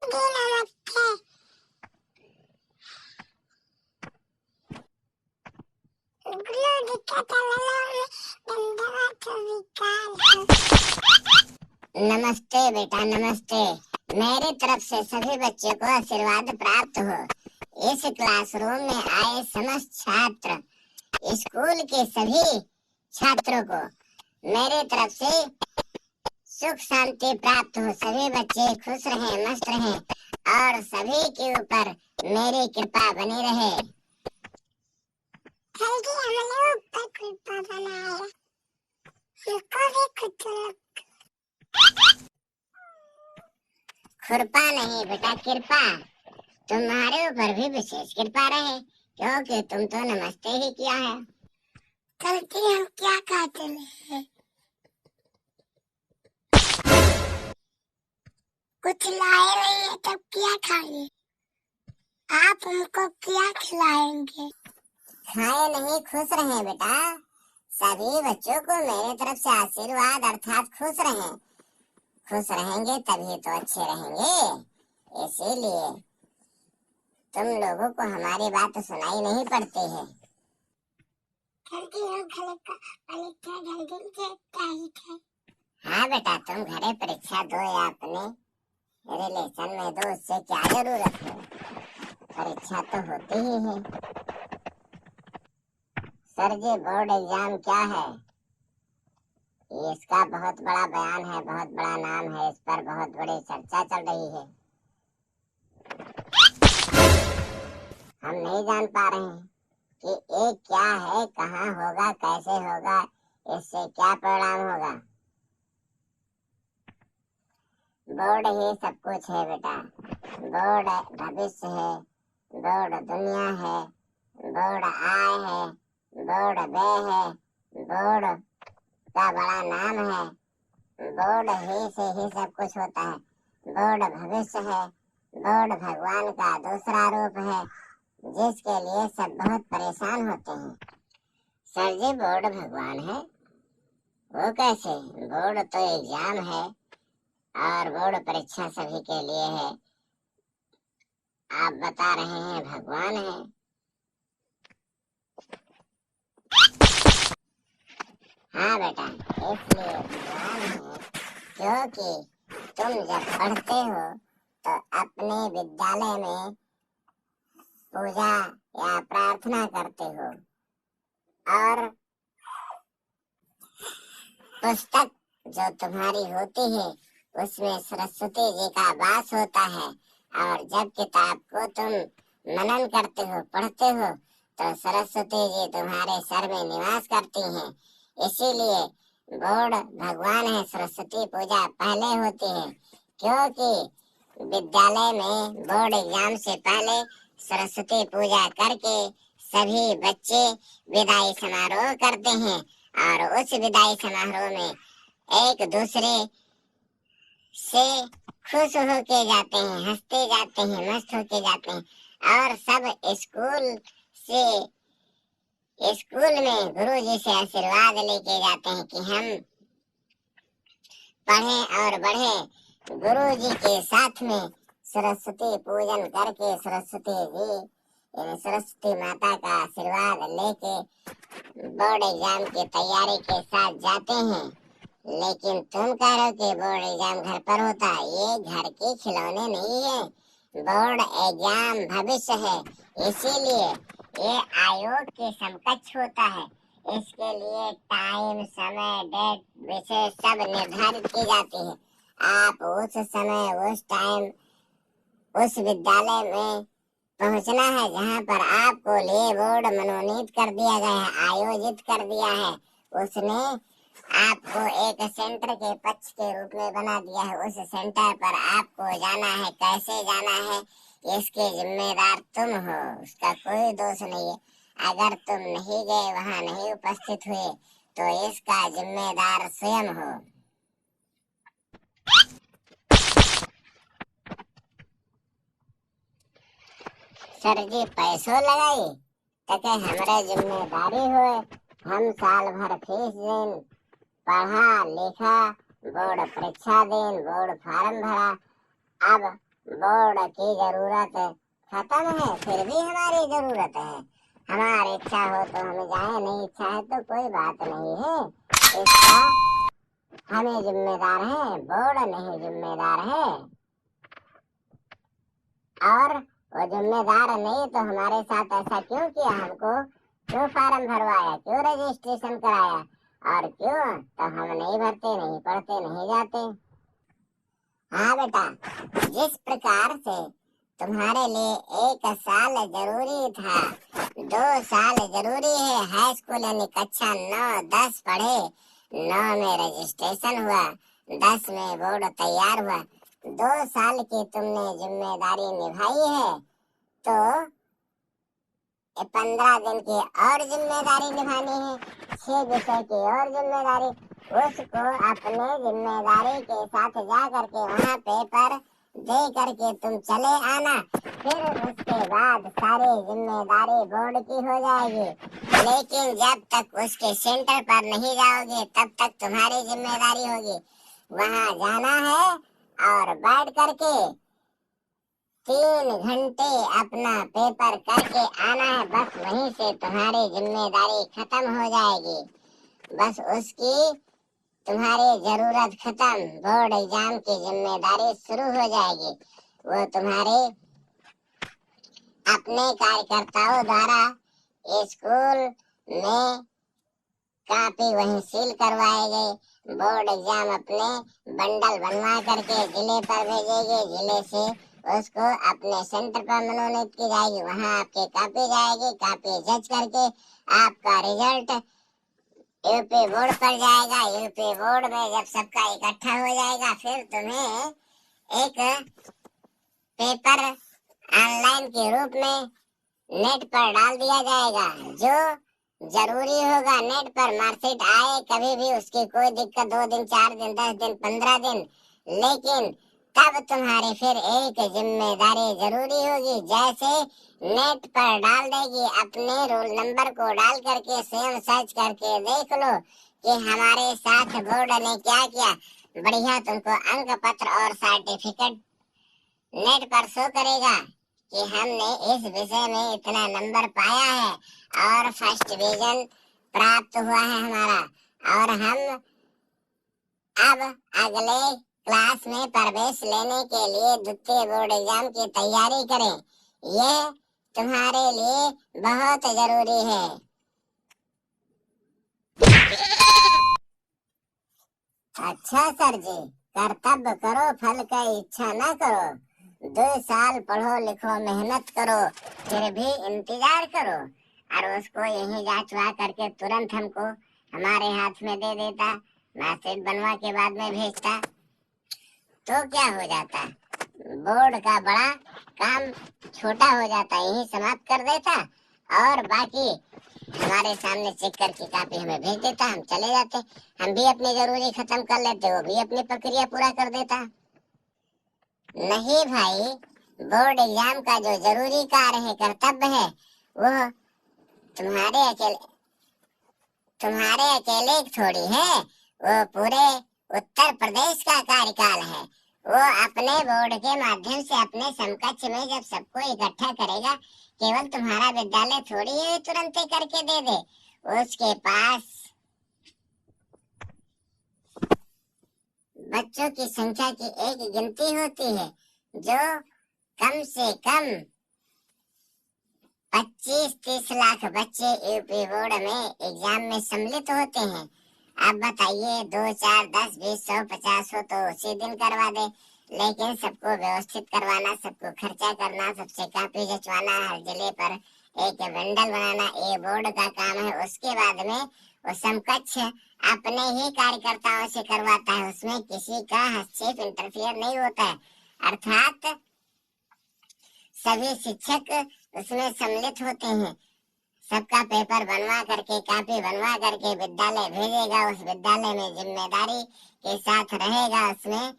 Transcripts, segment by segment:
जी नमस्ते। गुरुजी का नमस्ते बेटा, नमस्ते। मेरी तरफ से सभी बच्चों को आशीर्वाद प्राप्त हो। इस क्लासरूम में आए समस्त छात्र, स्कूल के सभी छात्रों को मेरी तरफ से सुख शांति प्राप्त हो। सभी बच्चे खुश रहें, मस्त रहें और सभी के ऊपर मेरी कृपा बनी रहे। जल्दी हमने ऊपर कृपा बनाया, हमको भी कुछ कृपा नहीं बेटा, कृपा। तुम्हारे ऊपर भी विशेष कृपा रहे, क्योंकि तुम तो नमस्ते ही किया है। जल्दी हम क्या खाते हैं? कुछ लाए नहीं है तब क्या खाएंगे? आप हमको क्या खिलाएंगे? खाए नहीं, खुश रहें बेटा। सभी बच्चों को मेरी तरफ से आशीर्वाद अर्थात खुश रहें। खुश रहेंगे तभी तो अच्छे रहेंगे। इसीलिए तुम लोगों को हमारी बात सुनाई नहीं पड़ती है। जल्दी हम घर का परीक्षा जल्दी से चाहिए। हाँ बेटा, तुम घरे परीक्षा दो या अपने रिलेशन में दो, उससे क्या जरूरत है। परीक्षा तो होती ही है। सर जी, बोर्ड एग्जाम क्या है? इसका बहुत बड़ा बयान है, बहुत बड़ा नाम है, इस पर बहुत बड़ी चर्चा चल रही है। हम नहीं जान पा रहे हैं कि ये क्या है, कहाँ होगा, कैसे होगा, इससे क्या परिणाम होगा। बोर्ड ही सब कुछ है बेटा। बोर्ड भविष्य है, बोर्ड दुनिया है, बोर्ड आय है, बोर्ड व्यय है, बोर्ड का बड़ा नाम है। बोर्ड ही से ही सब कुछ होता है। बोर्ड भविष्य है, बोर्ड भगवान का दूसरा रूप है, जिसके लिए सब बहुत परेशान होते हैं। सर जी, बोर्ड भगवान है? वो कैसे? बोर्ड तो एग्जाम है और बोर्ड परीक्षा सभी के लिए है। आप बता रहे हैं भगवान है। हाँ बेटा, इसलिए भगवान है क्योंकि तुम जब पढ़ते हो तो अपने विद्यालय में पूजा या प्रार्थना करते हो और पुस्तक जो तुम्हारी होती है उसमें सरस्वती जी का वास होता है। और जब किताब को तुम मनन करते हो, पढ़ते हो, तो सरस्वती जी तुम्हारे सर में निवास करती हैं। इसीलिए बोर्ड भगवान है। सरस्वती पूजा पहले होती है, क्योंकि विद्यालय में बोर्ड एग्जाम से पहले सरस्वती पूजा करके सभी बच्चे विदाई समारोह करते हैं और उस विदाई समारोह में एक दूसरे से खुश होके जाते हैं, हंसते जाते हैं, मस्त होके जाते हैं और सब स्कूल में गुरुजी से आशीर्वाद लेके जाते हैं कि हम पढ़ें और बढ़ें। गुरुजी के साथ में सरस्वती पूजन करके सरस्वती माता का आशीर्वाद लेके बोर्ड एग्जाम की तैयारी के साथ जाते हैं। लेकिन तुम कह रहे हो कि बोर्ड एग्जाम घर पर होता है। ये घर के खिलौने नहीं है, बोर्ड एग्जाम भविष्य है। इसीलिए ये आयोग के समकक्ष होता है। इसके लिए टाइम, समय, डेट, विषय सब निर्धारित की जाती है। आप उस समय, उस टाइम, उस विद्यालय में पहुंचना है जहाँ पर आपको लिए बोर्ड मनोनीत कर दिया गया है, आयोजित कर दिया है। उसने आपको एक सेंटर के पक्ष के रूप में बना दिया है। उस सेंटर पर आपको जाना है। कैसे जाना है इसके जिम्मेदार तुम हो, उसका कोई दोष नहीं है। अगर तुम नहीं गए, वहाँ नहीं उपस्थित हुए, तो इसका जिम्मेदार स्वयं हो। सर जी, पैसों लगाई तक हमारे जिम्मेदारी हुए। हम साल भर फीस दें, पढ़ा लिखा, बोर्ड परीक्षा दें, बोर्ड फार्म भरा। अब बोर्ड की जरूरत खत्म है, फिर भी हमारी जरूरत है। हमारी इच्छा हो तो हम जाए, नहीं इच्छा है तो कोई बात नहीं है। इसका हमें जिम्मेदार है, बोर्ड नहीं जिम्मेदार है। और वो जिम्मेदार नहीं तो हमारे साथ ऐसा क्यों किया, हमको क्यों फार्म भरवाया, क्यों रजिस्ट्रेशन कराया, और क्यों तो हम नहीं भरते, नहीं पढ़ते, नहीं जाते। हाँ बेटा, जिस प्रकार से तुम्हारे लिए 1 साल जरूरी था, 2 साल जरूरी है। हाई स्कूल यानी कक्षा 9-10 पढ़े, 9 में रजिस्ट्रेशन हुआ, 10 में बोर्ड तैयार हुआ। 2 साल की तुमने जिम्मेदारी निभाई है, तो 15 दिन की और जिम्मेदारी निभानी है, 6 विषय की और जिम्मेदारी। उसको अपने जिम्मेदारी के साथ जा करके वहाँ पेपर दे करके तुम चले आना। फिर उसके बाद सारी जिम्मेदारी बोर्ड की हो जाएगी। लेकिन जब तक उसके सेंटर पर नहीं जाओगे तब तक तुम्हारी जिम्मेदारी होगी। वहाँ जाना है और बैठ करके 3 घंटे अपना पेपर करके आना है। बस वहीं से तुम्हारी जिम्मेदारी खत्म हो जाएगी। बस उसकी तुम्हारी जरूरत खत्म, बोर्ड एग्जाम की जिम्मेदारी शुरू हो जाएगी। वो तुम्हारे अपने कार्यकर्ताओं द्वारा स्कूल में कापी वहीं सील करवाए गए। बोर्ड एग्जाम अपने बंडल बनवा करके जिले पर भेजेंगे, जिले से उसको अपने सेंटर पर मनोनीत की जाएगी। वहाँ आपकी कापी जाएगी, कापी जज करके आपका रिजल्ट यूपी बोर्ड पर जाएगा। यूपी बोर्ड में जब सबका इकट्ठा हो जाएगा, फिर तुम्हें एक पेपर ऑनलाइन के रूप में नेट पर डाल दिया जाएगा। जो जरूरी होगा नेट पर मार्कशीट आए कभी भी, उसकी कोई दिक्कत, 2 दिन 4 दिन 10 दिन 15 दिन, लेकिन तब तुम्हारी फिर एक जिम्मेदारी जरूरी होगी। जैसे नेट पर डाल देगी, अपने रोल नंबर को डाल करके स्वयं सर्च करके देख लो कि हमारे साथ बोर्ड ने क्या किया। बढ़िया तुमको अंक पत्र और सर्टिफिकेट नेट पर शो करेगा कि हमने इस विषय में इतना नंबर पाया है और फर्स्ट डिवीजन प्राप्त हुआ है हमारा, और हम अब अगले क्लास में प्रवेश लेने के लिए द्वितीय बोर्ड एग्जाम की तैयारी करें। ये तुम्हारे लिए बहुत जरूरी है। अच्छा सर जी, कर्तव्य करो, फल का इच्छा न करो। 2 साल पढ़ो लिखो मेहनत करो, फिर भी इंतजार करो, और उसको यही जांचवा करके तुरंत हमको हमारे हाथ में दे देता, मैसेज बनवा के बाद में भेजता, तो क्या हो जाता, बोर्ड का बड़ा काम छोटा हो जाता, यही समाप्त कर देता, और बाकी हमारे सामने चेक करके कापी हमें भेज देता, हम चले जाते, हम भी अपनी जरूरी खत्म कर लेते, वो भी अपनी प्रक्रिया पूरा कर देता। नहीं भाई, बोर्ड एग्जाम का जो जरूरी कार्य है, कर्तव्य है, वो तुम्हारे अकेले थोड़ी है, वो पूरे उत्तर प्रदेश का कार्यकाल है। वो अपने बोर्ड के माध्यम से अपने समकक्ष में जब सबको इकट्ठा करेगा, केवल तुम्हारा विद्यालय थोड़ी है तुरंत ही करके दे दे। उसके पास बच्चों की संख्या की एक गिनती होती है, जो कम से कम 25-30 लाख बच्चे यूपी बोर्ड में एग्जाम में सम्मिलित होते हैं। अब बताइए, 2, 4, 10, 20, 100, 50 हो तो उसी दिन करवा दे, लेकिन सबको व्यवस्थित करवाना, सबको खर्चा करना, सबसे कापी जचवाना, हर जिले पर एक बंडल बनाना, ये बोर्ड का काम है। उसके बाद में वो समकक्ष अपने ही कार्यकर्ताओं से करवाता है, उसमें किसी का हस्तक्षेप इंटरफियर नहीं होता है। अर्थात सभी शिक्षक उसमें सम्मिलित होते हैं। सबका पेपर बनवा करके, कापी बनवा करके विद्यालय भेजेगा, उस विद्यालय में जिम्मेदारी के साथ रहेगा, उसमें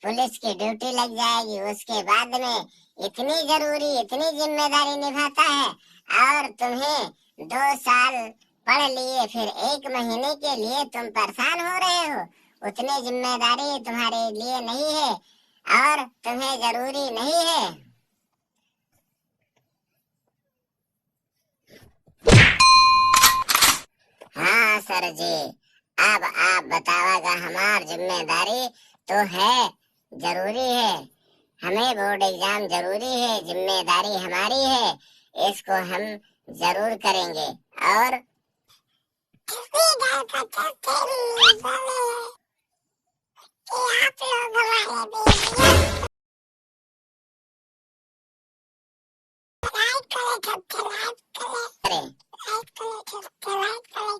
पुलिस की ड्यूटी लग जाएगी। उसके बाद में इतनी जिम्मेदारी निभाता है, और तुम्हें 2 साल पढ़ लिए, फिर 1 महीने के लिए तुम परेशान हो रहे हो, उतनी जिम्मेदारी तुम्हारे लिए नहीं है। और तुम्हें जरूरी नहीं है। हाँ सर जी, अब आप बतावागा हमार जिम्मेदारी तो है, जरूरी है। हमें बोर्ड एग्जाम जरूरी है, जिम्मेदारी हमारी है, इसको हम जरूर करेंगे। और आप लोग हमारे वीडियो लाइक करें, सब्सक्राइब करें, लाइक करें, सब्सक्राइब करें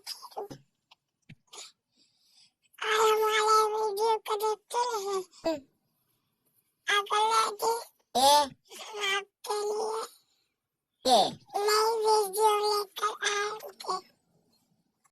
और हमारे वीडियो को देखते रहें।